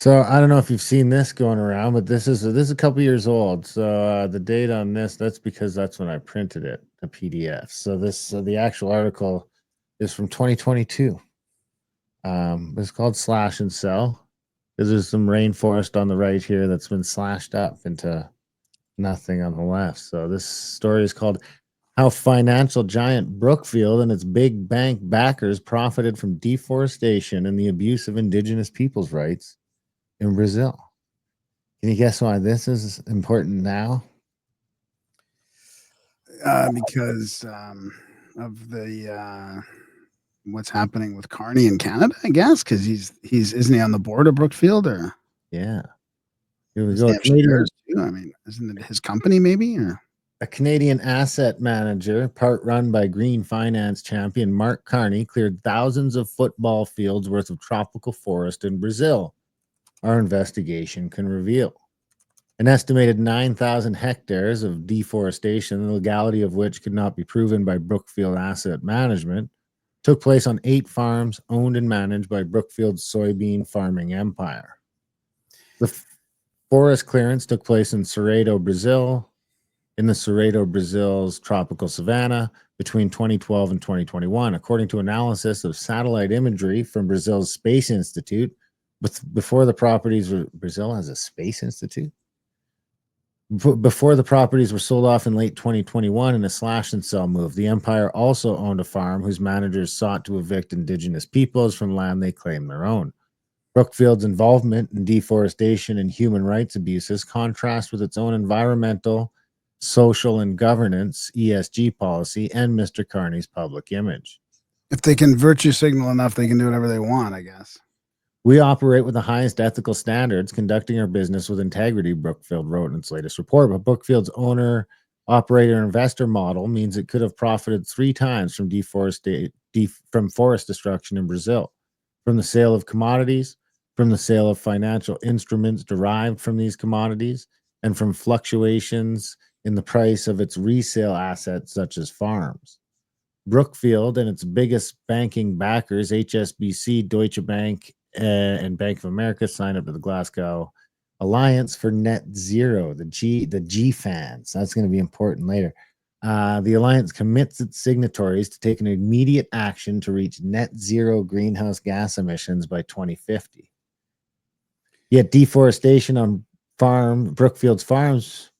So I don't know if you've seen this going around, but this is a couple years old. So the date on this, that's because that's when I printed it, the PDF. So the actual article is from 2022. It's called Slash and Sell. There's some rainforest on the right here that's been slashed up into nothing on the left. So this story is called How Financial Giant Brookfield and its big bank backers profited from deforestation and the abuse of indigenous peoples' rights in Brazil. Can you guess why this is important now? Because of the what's happening with Carney in Canada, I guess, because he's isn't he on the board of Brookfield, or Yeah. Here we does he go. have shares too? I mean, isn't it his company maybe? Or A Canadian asset manager, part run by green finance champion Mark Carney, cleared thousands of football fields worth of tropical forest in Brazil. Our investigation can reveal. An estimated 9,000 hectares of deforestation, the legality of which could not be proven by Brookfield Asset Management, took place on 8 farms owned and managed by Brookfield's soybean farming empire. The forest clearance took place in Cerrado, Brazil, in the Cerrado, Brazil's tropical savanna between 2012 and 2021, according to analysis of satellite imagery from Brazil's Space Institute. Before the properties were, Brazil has a space institute? Before the properties were sold off in late 2021 in a slash and sell move, the empire also owned a farm whose managers sought to evict indigenous peoples from land they claimed their own. Brookfield's involvement in deforestation and human rights abuses contrast with its own environmental, social, and governance (ESG) policy and Mr. Carney's public image. if they can virtue signal enough, they can do whatever they want, I guess. We operate with the highest ethical standards, conducting our business with integrity, Brookfield wrote in its latest report. But Brookfield's owner, operator, investor model means it could have profited 3 times from from forest destruction in Brazil, from the sale of commodities, from the sale of financial instruments derived from these commodities, and from fluctuations in the price of its resale assets, such as farms. Brookfield and its biggest banking backers, HSBC, Deutsche Bank, and Bank of America, signed up to the Glasgow Alliance for Net Zero, the G fans. That's going to be important later. The alliance commits its signatories to take an immediate action to reach net zero greenhouse gas emissions by 2050. Yet deforestation on Brookfield's farms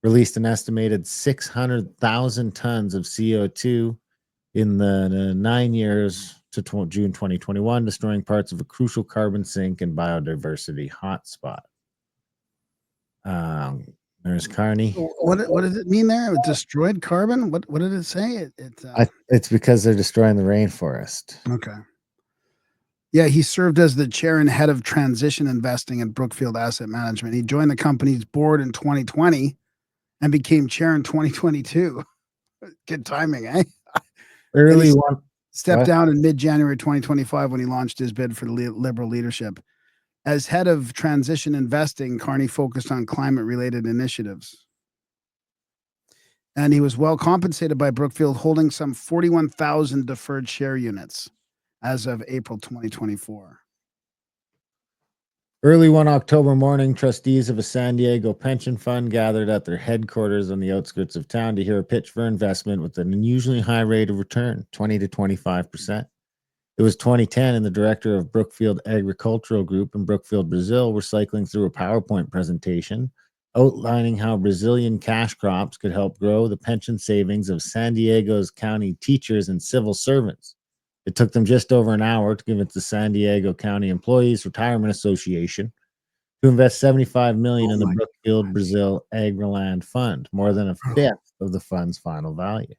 released an estimated 600,000 tons of CO2 in the 9 years to June 2021, destroying parts of a crucial carbon sink and biodiversity hotspot. There's Carney. What does it mean there? It destroyed carbon? What did it say? It's because they're destroying the rainforest. Okay. Yeah, he served as the chair and head of transition investing at Brookfield Asset Management. He joined the company's board in 2020 and became chair in 2022. Good timing, eh? Early one stepped down in mid-January 2025 when he launched his bid for liberal leadership. As head of transition investing, Carney focused on climate-related initiatives. And he was well compensated by Brookfield, holding some 41,000 deferred share units as of April 2024. Early one October morning, trustees of a San Diego pension fund gathered at their headquarters on the outskirts of town to hear a pitch for investment with an unusually high rate of return, 20 to 25%. It was 2010, and the director of Brookfield Agricultural Group in Brookfield, Brazil, were cycling through a PowerPoint presentation outlining how Brazilian cash crops could help grow the pension savings of San Diego's county teachers and civil servants. It took them just over an hour to convince the San Diego County Employees Retirement Association to invest $75 million in the Brookfield Brazil Agriland Fund, more than a fifth of the fund's final value.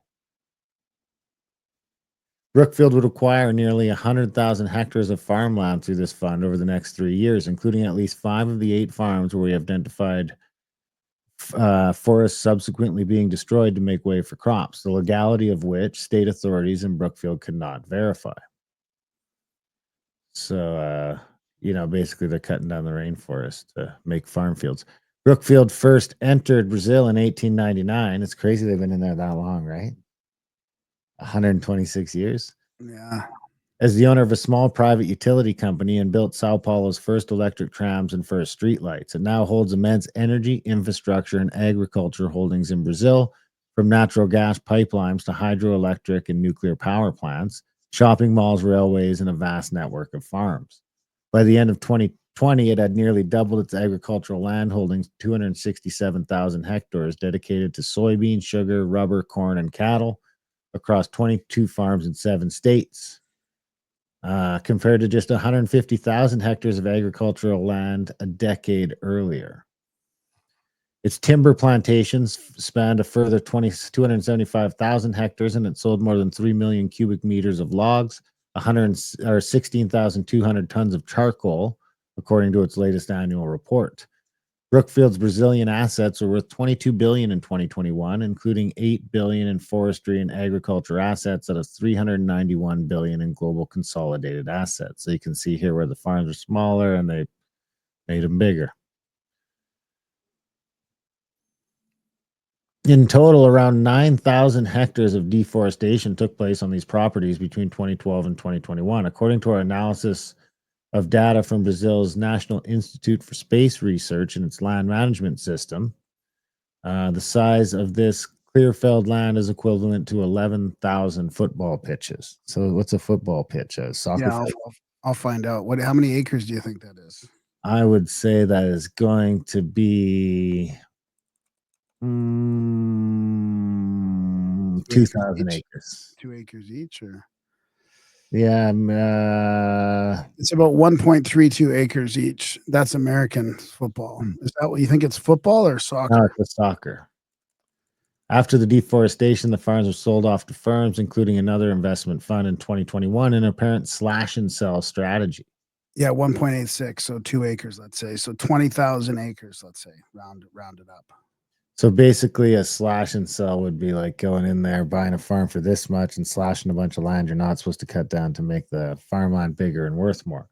Brookfield would acquire nearly 100,000 hectares of farmland through this fund over the next 3 years, including at least 5 of the 8 farms where we have identified forests subsequently being destroyed to make way for crops, the legality of which state authorities in Brookfield could not verify. So, basically they're cutting down the rainforest to make farm fields. Brookfield first entered Brazil in 1899. It's crazy they've been in there that long, right? 126 years. Yeah. As the owner of a small private utility company and built Sao Paulo's first electric trams and first streetlights, it now holds immense energy, infrastructure, and agriculture holdings in Brazil, from natural gas pipelines to hydroelectric and nuclear power plants, shopping malls, railways, and a vast network of farms. By the end of 2020, it had nearly doubled its agricultural land holdings, 267,000 hectares dedicated to soybean, sugar, rubber, corn, and cattle across 22 farms in 7 states. Compared to just 150,000 hectares of agricultural land a decade earlier. Its timber plantations spanned a further 275,000 hectares, and it sold more than 3 million cubic meters of logs, 16,200 tons of charcoal, according to its latest annual report. Brookfield's Brazilian assets are worth $22 billion in 2021, including $8 billion in forestry and agriculture assets out of $391 billion in global consolidated assets. So you can see here where the farms are smaller and they made them bigger. In total, around 9,000 hectares of deforestation took place on these properties between 2012 and 2021, according to our analysis of data from Brazil's National Institute for Space Research and its land management system. The size of this clear-felled land is equivalent to 11,000 football pitches. So what's a football pitch? A soccer Yeah, field? I'll find out. How many acres do you think that is? I would say that is going to be 2,000 acres. 2 acres each, or Yeah, it's about 1.32 acres each. That's American football. Is that what you think? It's football or no, soccer? it's soccer. After the deforestation, the farms were sold off to firms, including another investment fund in 2021, an apparent slash and sell strategy. Yeah, 1.86, so 2 acres, let's say. So 20,000 acres, let's say, round it up. So basically, a slash and sell would be like going in there, buying a farm for this much and slashing a bunch of land you're not supposed to cut down to make the farmland bigger and worth more.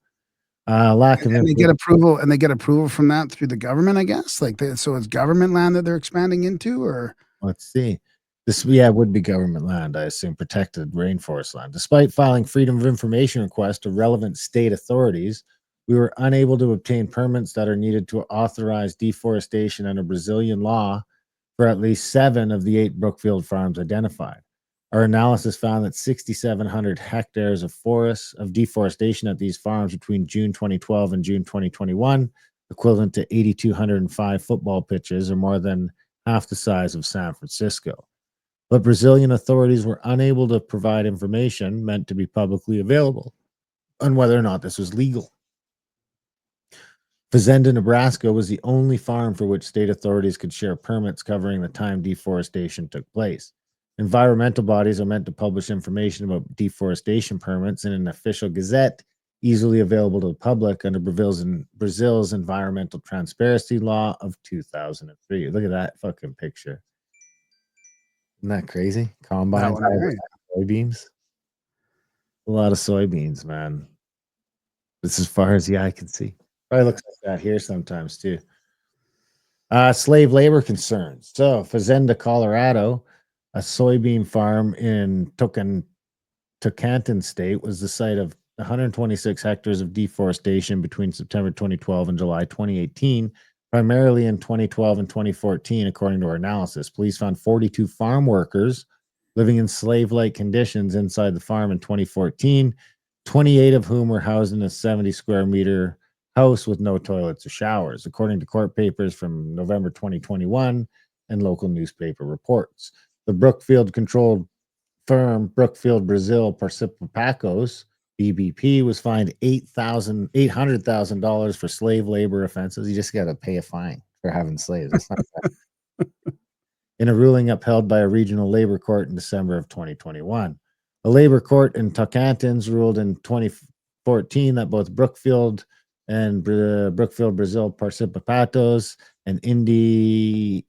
Lack of And they get approval from that through the government, I guess? So it's government land that they're expanding into, or? Let's see. This, yeah, would be government land, I assume, protected rainforest land. Despite filing freedom of information requests to relevant state authorities, we were unable to obtain permits that are needed to authorize deforestation under Brazilian law for at least 7 of the 8 Brookfield farms identified. Our analysis found that 6,700 hectares of forests of deforestation at these farms between June 2012 and June 2021, equivalent to 8,205 football pitches, or more than half the size of San Francisco. But Brazilian authorities were unable to provide information meant to be publicly available on whether or not this was legal. Fazenda, Nebraska was the only farm for which state authorities could share permits covering the time deforestation took place. Environmental bodies are meant to publish information about deforestation permits in an official gazette easily available to the public under Brazil's environmental transparency law of 2003. Look at that fucking picture. Isn't that crazy? Combines, soybeans. A lot of soybeans, man. This is as far as the eye can see. Probably looks like that here sometimes too. Slave labor concerns. So, Fazenda, Colorado, a soybean farm in Tocantins State, was the site of 126 hectares of deforestation between September 2012 and July 2018, primarily in 2012 and 2014, according to our analysis. Police found 42 farm workers living in slave-like conditions inside the farm in 2014, 28 of whom were housed in a 70 square meter house with no toilets or showers, according to court papers from November 2021 and local newspaper reports. The Brookfield-controlled firm Brookfield Brazil Participações, BBP, was fined $800,000 for slave labor offenses. You just got to pay a fine for having slaves. That's not bad. In a ruling upheld by a regional labor court in December of 2021. A labor court in Tocantins ruled in 2014 that both Brookfield and Brookfield Brazil Participações and Indaiai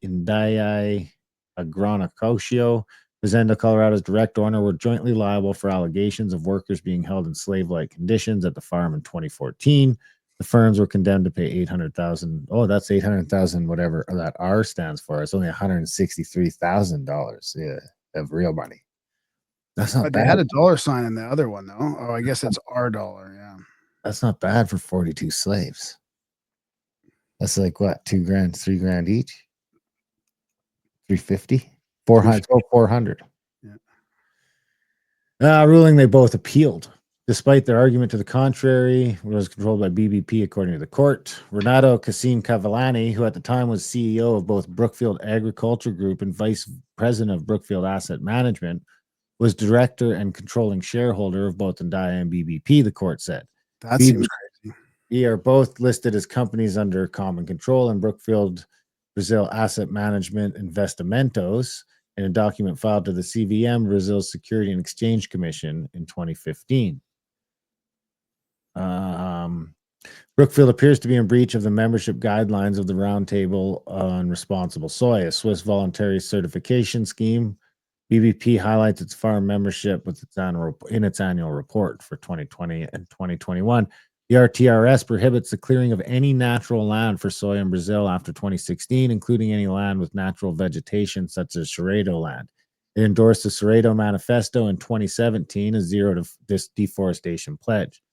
Agronegócio, Fazenda, Colorado's direct owner, were jointly liable for allegations of workers being held in slave-like conditions at the farm in 2014. The firms were condemned to pay $800,000. Oh, that's $800,000, whatever that R stands for. It's only $163,000, yeah, of real money. That's not But they bad. had a dollar sign in the other one, though. Oh, I guess it's our dollar. Yeah. That's not bad for 42 slaves. That's like what, 2 grand, 3 grand each? 350? 400, 400. Yeah. Ruling they both appealed. Despite their argument to the contrary, was controlled by BBP, according to the court. Renato Cassim Cavallani, who at the time was CEO of both Brookfield Agriculture Group and vice president of Brookfield Asset Management, was director and controlling shareholder of both Andaya and BBP, the court said. That seems crazy. We are both listed as companies under common control in Brookfield Brazil Asset Management Investimentos in a document filed to the CVM, Brazil's Security and Exchange Commission, in 2015. Brookfield appears to be in breach of the membership guidelines of the Roundtable on Responsible Soy, a Swiss voluntary certification scheme. BBP highlights its farm membership with in its annual report for 2020 and 2021. The RTRS prohibits the clearing of any natural land for soy in Brazil after 2016, including any land with natural vegetation such as Cerrado land. It endorsed the Cerrado Manifesto in 2017, a zero deforestation pledge.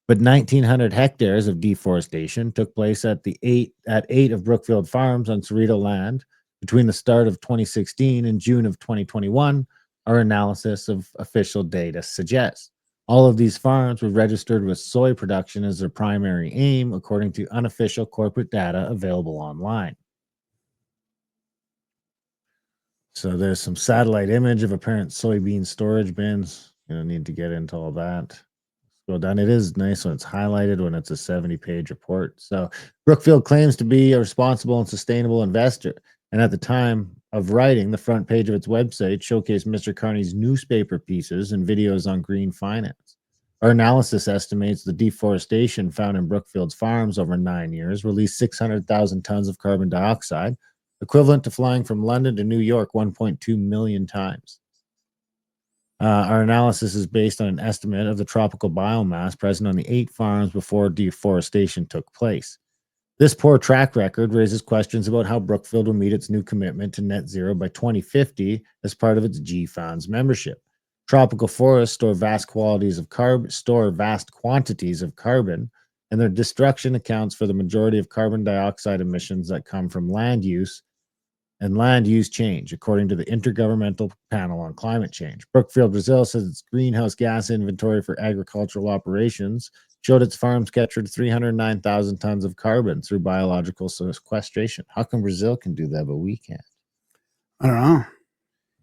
But 1,900 hectares of deforestation took place at eight of Brookfield farms on Cerrado land between the start of 2016 and June of 2021, our analysis of official data suggests. All of these farms were registered with soy production as their primary aim, according to unofficial corporate data available online. So there's some satellite image of apparent soybean storage bins. You don't need to get into all that. Scroll down. It is nice when it's highlighted when it's a 70-page report. So Brookfield claims to be a responsible and sustainable investor. And at the time of writing, the front page of its website showcased Mr. Carney's newspaper pieces and videos on green finance. Our analysis estimates the deforestation found in Brookfield's farms over 9 years released 600,000 tons of carbon dioxide, equivalent to flying from London to New York 1.2 million times. Our analysis is based on an estimate of the tropical biomass present on the 8 farms before deforestation took place. This poor track record raises questions about how Brookfield will meet its new commitment to net zero by 2050 as part of its GFOUNDS membership. Tropical forests store vast quantities of carbon, and their destruction accounts for the majority of carbon dioxide emissions that come from land use and land use change, according to the Intergovernmental Panel on Climate Change. Brookfield Brazil says its greenhouse gas inventory for agricultural operations showed its farms captured 309,000 tons of carbon through biological sequestration. How come Brazil can do that, but we can't? I don't know.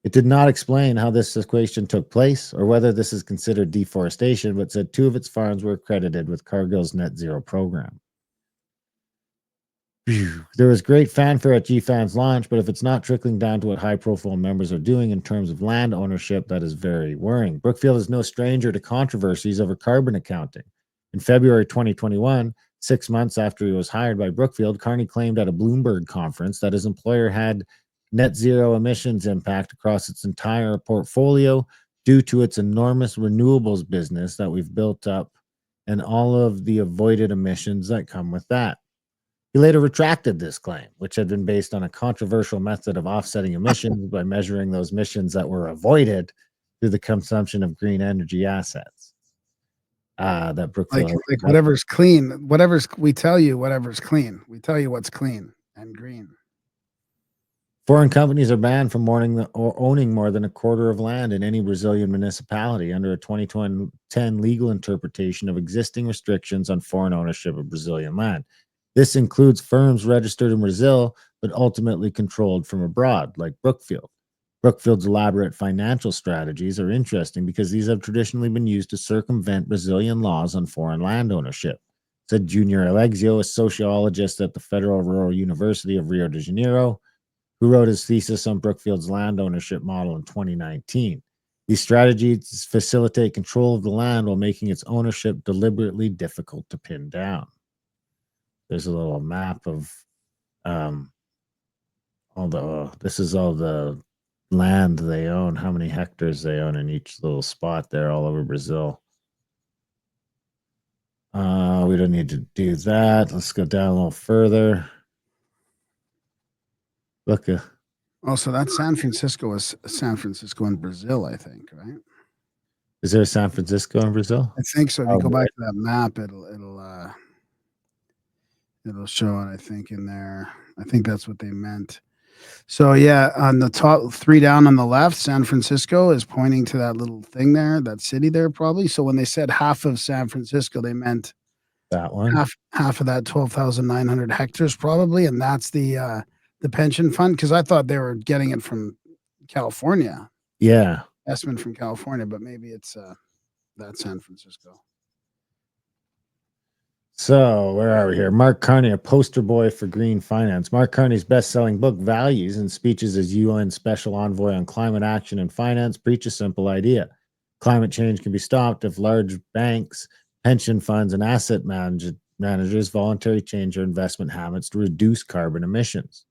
It did not explain how this sequestration took place or whether this is considered deforestation, but said 2 of its farms were accredited with Cargill's net zero program. There was great fanfare at GFAN's launch, but if it's not trickling down to what high-profile members are doing in terms of land ownership, that is very worrying. Brookfield is no stranger to controversies over carbon accounting. In February 2021, 6 months after he was hired by Brookfield, Carney claimed at a Bloomberg conference that his employer had net zero emissions impact across its entire portfolio due to its enormous renewables business that we've built up and all of the avoided emissions that come with that. He later retracted this claim, which had been based on a controversial method of offsetting emissions by measuring those emissions that were avoided through the consumption of green energy assets. That Brookfield like whatever's clean, we tell you whatever's clean. We tell you what's clean and green. Foreign companies are banned from owning more than a quarter of land in any Brazilian municipality under a 2010 legal interpretation of existing restrictions on foreign ownership of Brazilian land. This includes firms registered in Brazil, but ultimately controlled from abroad, like Brookfield. Brookfield's elaborate financial strategies are interesting because these have traditionally been used to circumvent Brazilian laws on foreign land ownership, said Junior Alexio, a sociologist at the Federal Rural University of Rio de Janeiro, who wrote his thesis on Brookfield's land ownership model in 2019. These strategies facilitate control of the land while making its ownership deliberately difficult to pin down. There's a little map of this is all the land they own, how many hectares they own in each little spot there all over Brazil. We don't need to do that. Let's go down a little further. Look. Oh, so that's San Francisco is San Francisco in Brazil, I think, right? Is there a San Francisco in Brazil? I think so. If you Oh, go back boy. to that map, it'll show it, I think, in there. I think that's what they meant. So yeah, on the top 3 down on the left, San Francisco is pointing to that little thing there, that city there probably. So when they said half of San Francisco, they meant That one? half of that 12,900 hectares probably, and that's the pension fund. Because I thought they were getting it from California, Yeah. investment from California, but maybe it's, that's San Francisco. So where are we here? Mark Carney, a poster boy for green finance. Mark Carney's best-selling book, Values, and speeches as UN Special Envoy on Climate Action and Finance, preach a simple idea. Climate change can be stopped if large banks, pension funds, and asset managers voluntarily change their investment habits to reduce carbon emissions.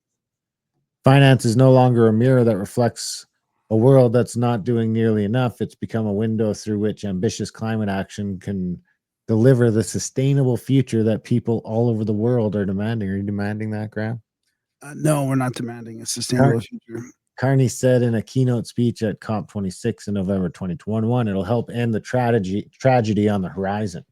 Finance is no longer a mirror that reflects a world that's not doing nearly enough. It's become a window through which ambitious climate action can deliver the sustainable future that people all over the world are demanding. Are you demanding that, Graham? No, we're not demanding a Car- sustainable future. Carney said in a keynote speech at COP26 in November 2021, it'll help end the tragedy on the horizon.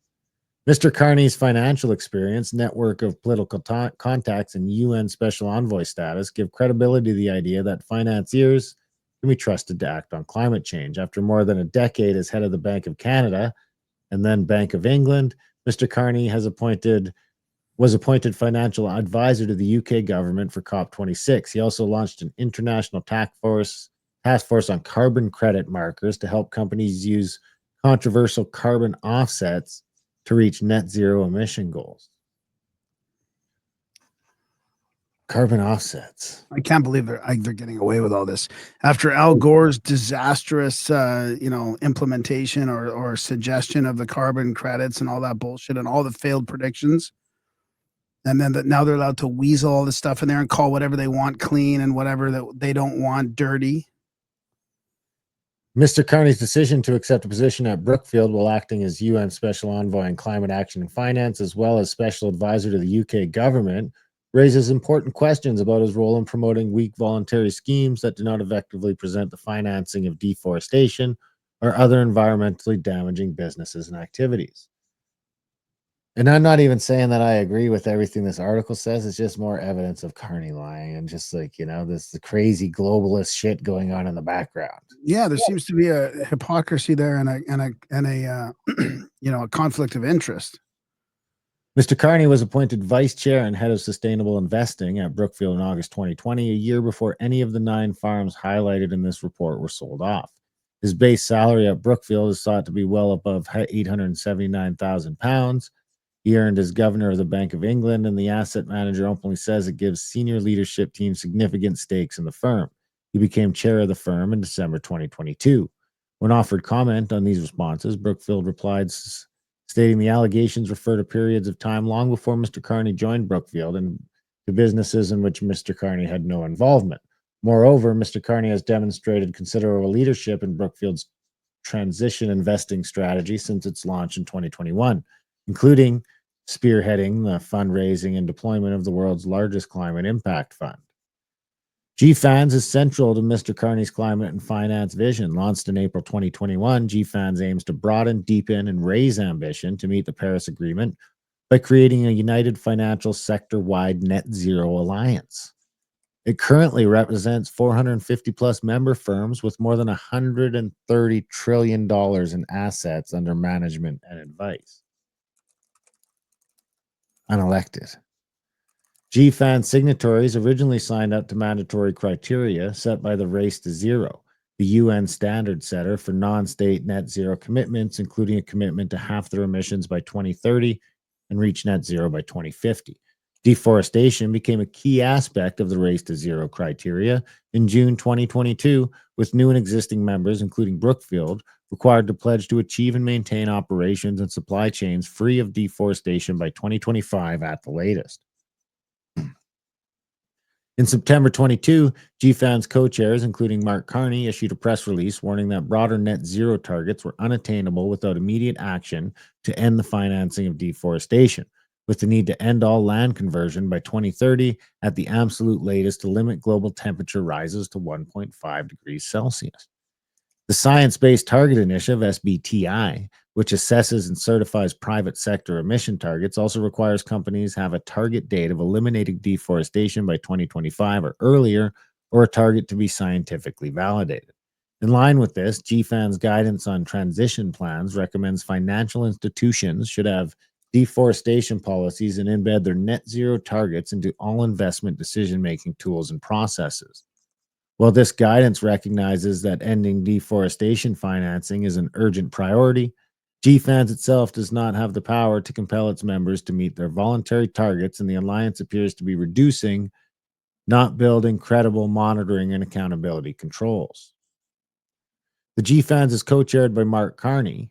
Mr. Carney's financial experience, network of political contacts, and UN special envoy status give credibility to the idea that financiers can be trusted to act on climate change. After more than a decade as head of the Bank of Canada and then Bank of England, Mr. Carney was appointed financial advisor to the UK government for COP26. He also launched an international task force on carbon credit markers to help companies use controversial carbon offsets to reach net zero emission goals. Carbon offsets. I can't believe they're getting away with all this after Al Gore's disastrous, implementation or suggestion of the carbon credits and all that bullshit and all the failed predictions. And then now they're allowed to weasel all this stuff in there and call whatever they want clean and whatever that they don't want dirty. Mr. Carney's decision to accept a position at Brookfield while acting as UN Special Envoy on Climate Action and Finance, as well as Special Advisor to the UK government, raises important questions about his role in promoting weak voluntary schemes that do not effectively present the financing of deforestation or other environmentally damaging businesses and activities. And I'm not even saying that I agree with everything this article says. It's just more evidence of Carney lying and just like, this the crazy globalist shit going on in the background. Yeah, there seems to be a hypocrisy there and a a conflict of interest. Mr. Carney was appointed vice chair and head of sustainable investing at Brookfield in August 2020, a year before any of the 9 farms highlighted in this report were sold off. His base salary at Brookfield is thought to be well above £879,000. He earned as governor of the Bank of England, and the asset manager openly says it gives senior leadership teams significant stakes in the firm. He became chair of the firm in December 2022. When offered comment on these responses, Brookfield replied, stating the allegations refer to periods of time long before Mr. Carney joined Brookfield and to businesses in which Mr. Carney had no involvement. Moreover, Mr. Carney has demonstrated considerable leadership in Brookfield's transition investing strategy since its launch in 2021, including spearheading the fundraising and deployment of the world's largest climate impact fund. GFANS is central to Mr. Carney's climate and finance vision. Launched in April 2021, GFANS aims to broaden, deepen, and raise ambition to meet the Paris Agreement by creating a united financial sector-wide net zero alliance. It currently represents 450 plus member firms with more than $130 trillion in assets under management and advice. Unelected. GFAN signatories originally signed up to mandatory criteria set by the Race to Zero, the UN standard setter for non-state net zero commitments, including a commitment to halve their emissions by 2030 and reach net zero by 2050. Deforestation became a key aspect of the Race to Zero criteria in June 2022, with new and existing members, including Brookfield, required to pledge to achieve and maintain operations and supply chains free of deforestation by 2025 at the latest. In September 22, GFAN's co-chairs, including Mark Carney, issued a press release warning that broader net zero targets were unattainable without immediate action to end the financing of deforestation, with the need to end all land conversion by 2030 at the absolute latest to limit global temperature rises to 1.5 degrees Celsius. The Science-Based Target Initiative, SBTI, which assesses and certifies private sector emission targets, also requires companies have a target date of eliminating deforestation by 2025 or earlier, or a target to be scientifically validated. In line with this, GFAN's guidance on transition plans recommends financial institutions should have deforestation policies and embed their net zero targets into all investment decision making tools and processes. While this guidance recognizes that ending deforestation financing is an urgent priority, GFANS itself does not have the power to compel its members to meet their voluntary targets, and the alliance appears to be reducing, not building credible monitoring and accountability controls. The GFANS is co-chaired by Mark Carney,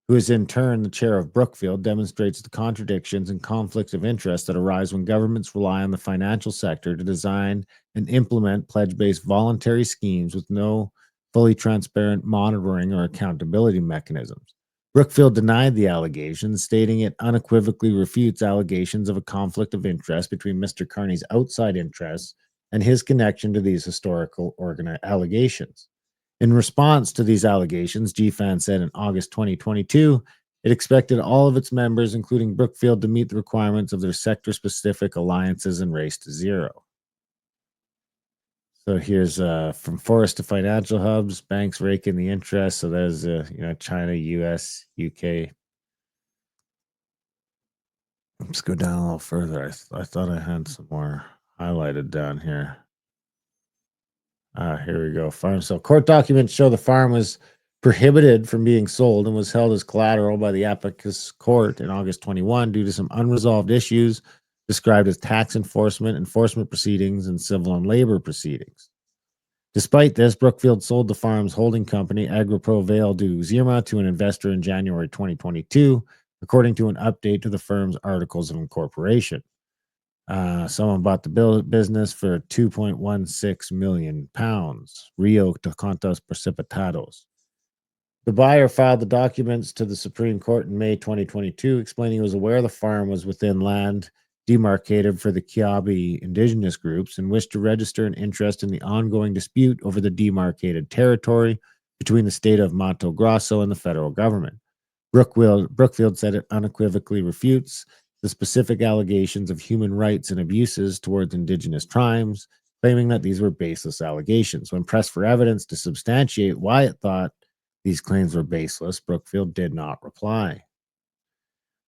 who is in turn the chair of Brookfield, demonstrates the contradictions and conflicts of interest that arise when governments rely on the financial sector to design and implement pledge-based voluntary schemes with no fully transparent monitoring or accountability mechanisms. Brookfield denied the allegations, stating it unequivocally refutes allegations of a conflict of interest between Mr. Carney's outside interests and his connection to these historical allegations. In response to these allegations, GFAN said in August 2022, it expected all of its members, including Brookfield, to meet the requirements of their sector-specific alliances and race to zero. So here's from forest to financial hubs, banks rake in the interest. So there's China, US, UK. Let's go down a little further. I thought I had some more highlighted down here. Here we go. Farm sale. Court documents show the farm was prohibited from being sold and was held as collateral by the Apicus Court in August 21 due to some unresolved issues described as tax enforcement proceedings, and civil and labor proceedings. Despite this, Brookfield sold the farm's holding company, Agropro Vale du Zirma, to an investor in January 2022, according to an update to the firm's articles of incorporation. Someone bought the business for 2.16 million pounds. Rio de Contos Precipitados. The buyer filed the documents to the Supreme Court in May 2022, explaining he was aware the farm was within land demarcated for the Kiabi indigenous groups and wished to register an interest in the ongoing dispute over the demarcated territory between the state of Mato Grosso and the federal government. Brookfield said it unequivocally refutes the specific allegations of human rights and abuses towards indigenous tribes, claiming that these were baseless allegations. When pressed for evidence to substantiate why it thought these claims were baseless, Brookfield did not reply.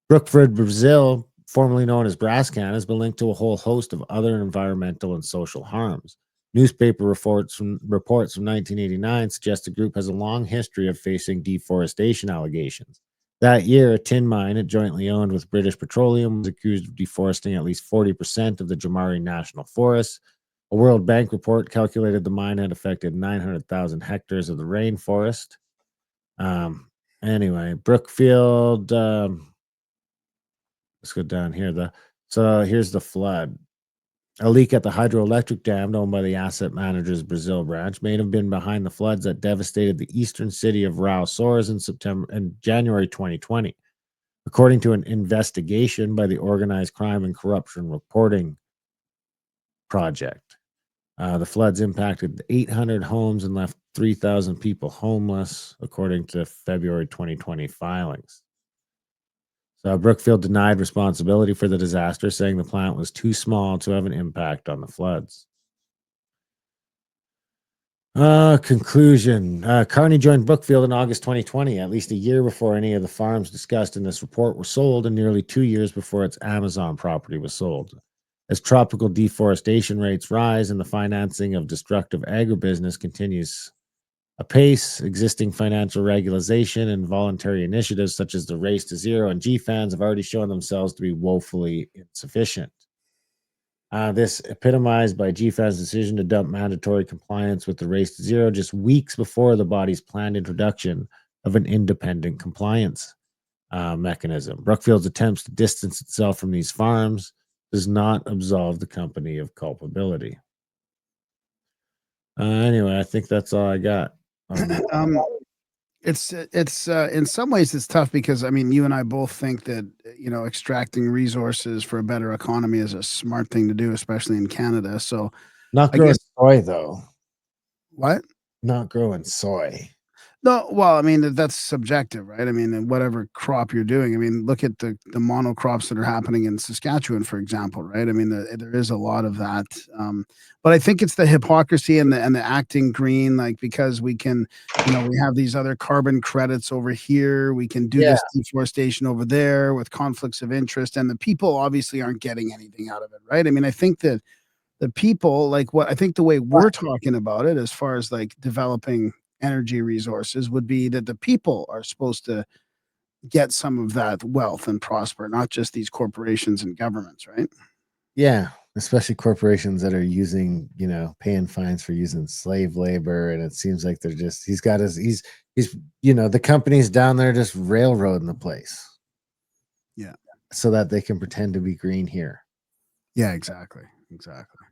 Brookfield, Brazil, formerly known as Brascan, has been linked to a whole host of other environmental and social harms. Newspaper reports from 1989 suggest the group has a long history of facing deforestation allegations. That year, a tin mine it jointly owned with British Petroleum was accused of deforesting at least 40% of the Jamari National Forest. A World Bank report calculated the mine had affected 900,000 hectares of the rainforest. Anyway, Brookfield. Let's go down here. So here's the flood. A leak at the hydroelectric dam owned by the asset manager's Brazil branch may have been behind the floods that devastated the eastern city of Rio Soares in January 2020, according to an investigation by the Organized Crime and Corruption Reporting Project. The floods impacted 800 homes and left 3,000 people homeless, according to February 2020 filings. So Brookfield denied responsibility for the disaster, saying the plant was too small to have an impact on the floods. Conclusion. Carney joined Brookfield in August 2020, at least a year before any of the farms discussed in this report were sold, and nearly 2 years before its Amazon property was sold. As tropical deforestation rates rise and the financing of destructive agribusiness continues apace, existing financial regularization and voluntary initiatives such as the Race to Zero and GFANs have already shown themselves to be woefully insufficient. This epitomized by GFAN's decision to dump mandatory compliance with the Race to Zero just weeks before the body's planned introduction of an independent compliance mechanism. Brookfield's attempts to distance itself from these farms does not absolve the company of culpability. Anyway, I think that's all I got. It's in some ways it's tough because I mean you and I both think that extracting resources for a better economy is a smart thing to do, especially in Canada. So not I growing guess soy though. what? Not growing soy. No, well, I mean, that's subjective, right? I mean, whatever crop you're doing. I mean, look at the monocrops that are happening in Saskatchewan, for example, right? I mean, there is a lot of that, but I think it's the hypocrisy and the acting green, like because we can, we have these other carbon credits over here, we can do Yeah. this deforestation over there with conflicts of interest, and the people obviously aren't getting anything out of it, right? I mean, I think that the people like what I think the way we're talking about it as far as like developing energy resources would be that the people are supposed to get some of that wealth and prosper, not just these corporations and governments, right? Yeah, especially corporations that are using, paying fines for using slave labor, and it seems like they're just he's the companies down there just railroading the place Yeah. so that they can pretend to be green here. Yeah, exactly. Exactly.